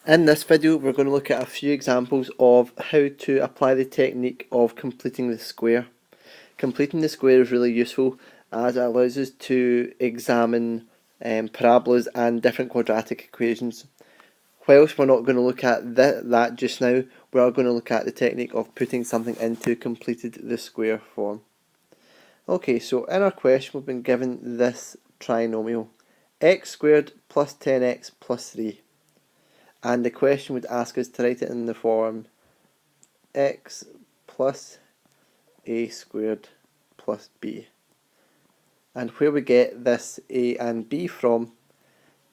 In this video, we're going to look at a few examples of how to apply the technique of completing the square. Completing the square is really useful as it allows us to examine parabolas and different quadratic equations. Whilst we're not going to look at that just now, we are going to look at the technique of putting something into completed the square form. Okay, so in our question we've been given this trinomial, x squared plus 10x plus 3. And the question would ask us to write it in the form x plus a squared plus b. And where we get this a and b from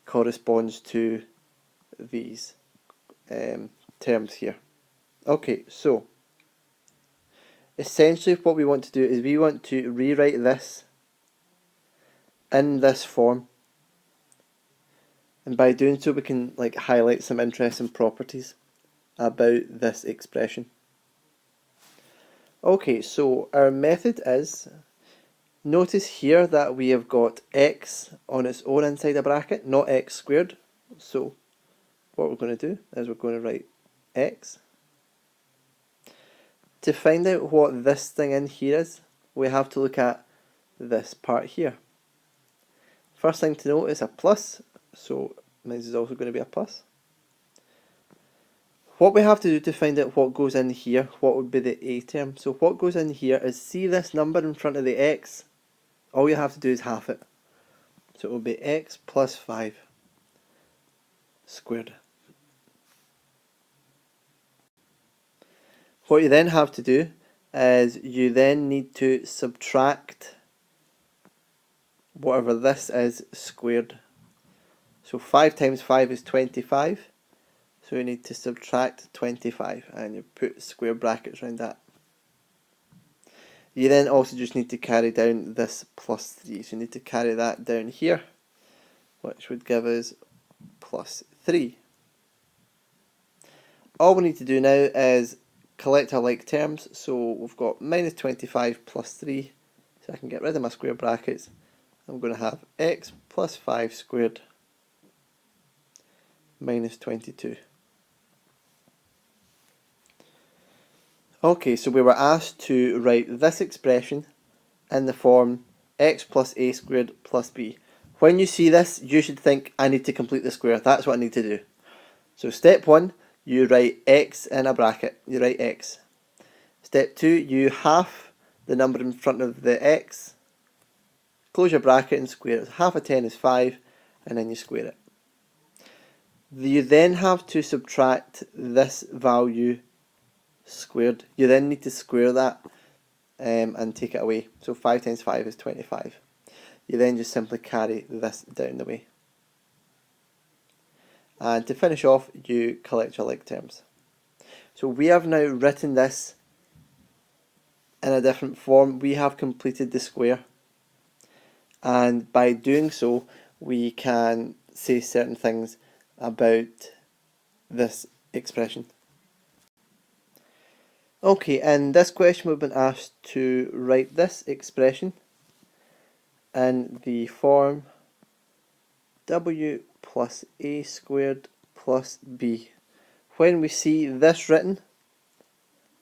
corresponds to these terms here. Okay, so essentially what we want to do is we want to rewrite this in this form. And by doing so we can highlight some interesting properties about this expression. Okay, so our method is, notice here that we have got x on its own inside a bracket, not x squared. So what we're going to do is we're going to write x. To find out what this thing in here is, we have to look at this part here. First thing to note is a plus, so this is also going to be a plus. What we have to do to find out what goes in here, what would be the a term. So what goes in here is, see this number in front of the x, all you have to do is half it. So it will be x plus 5 squared. What you then have to do is you then need to subtract whatever this is squared. So 5 times 5 is 25. So you need to subtract 25 and you put square brackets around that. You then also just need to carry down this plus 3. So you need to carry that down here, which would give us plus 3. All we need to do now is collect our like terms. So we've got minus 25 plus 3. So I can get rid of my square brackets. I'm going to have x plus 5 squared minus 22. Okay, so we were asked to write this expression in the form x plus a squared plus b. When you see this, you should think, I need to complete the square. That's what I need to do. So step 1, you write x in a bracket. You write x. Step 2, you half the number in front of the x, close your bracket and square it. Half of 10 is 5, and then you square it. You then have to subtract this value squared. You then need to square that and take it away. So 5 times 5 is 25. You then just simply carry this down the way. And to finish off, you collect your like terms. So we have now written this in a different form. We have completed the square. And by doing so, we can say certain things about this expression. Okay, in this question we've been asked to write this expression in the form w plus a squared plus b. When we see this written,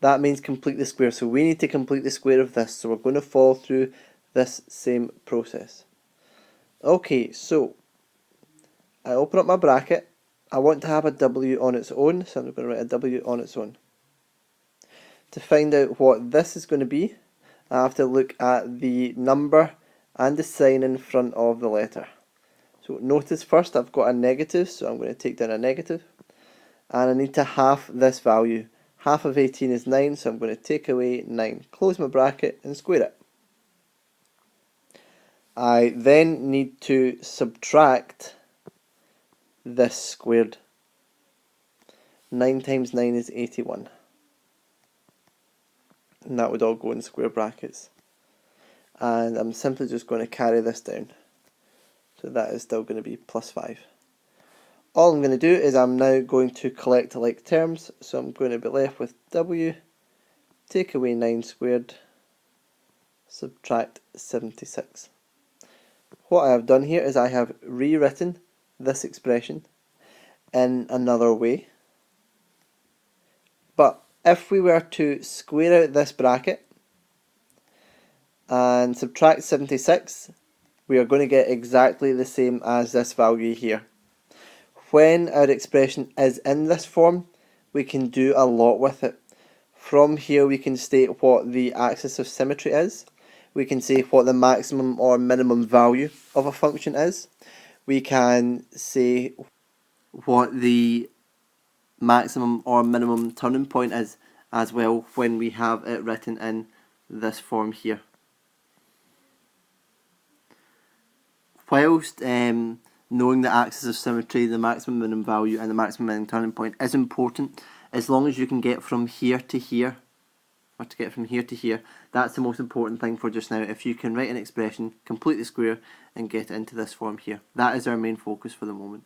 that means complete the square. So we need to complete the square of this. So we're going to follow through this same process. Okay, so I open up my bracket. I want to have a w on its own, so I'm going to write a w on its own. To find out what this is going to be, I have to look at the number and the sign in front of the letter. So notice first I've got a negative, so I'm going to take down a negative. And I need to half this value. Half of 18 is 9, so I'm going to take away 9. Close my bracket and square it. I then need to subtract this squared. 9 times 9 is 81. And that would all go in square brackets. And I'm simply just going to carry this down. So that is still going to be plus 5. All I'm going to do is I'm now going to collect like terms. So I'm going to be left with w, take away 9 squared, subtract 76. What I have done here is I have rewritten this expression in another way. But if we were to square out this bracket and subtract 76, we are going to get exactly the same as this value here. When our expression is in this form, we can do a lot with it. From here we can state what the axis of symmetry is. We can say what the maximum or minimum value of a function is. We can say what the maximum or minimum turning point is as well when we have it written in this form here. Whilst knowing the axis of symmetry, the maximum minimum value and the maximum minimum turning point is important, as long as you can get from here to here, or to get from here to here, that's the most important thing for just now. If you can write an expression completely square and get it into this form here, that is our main focus for the moment.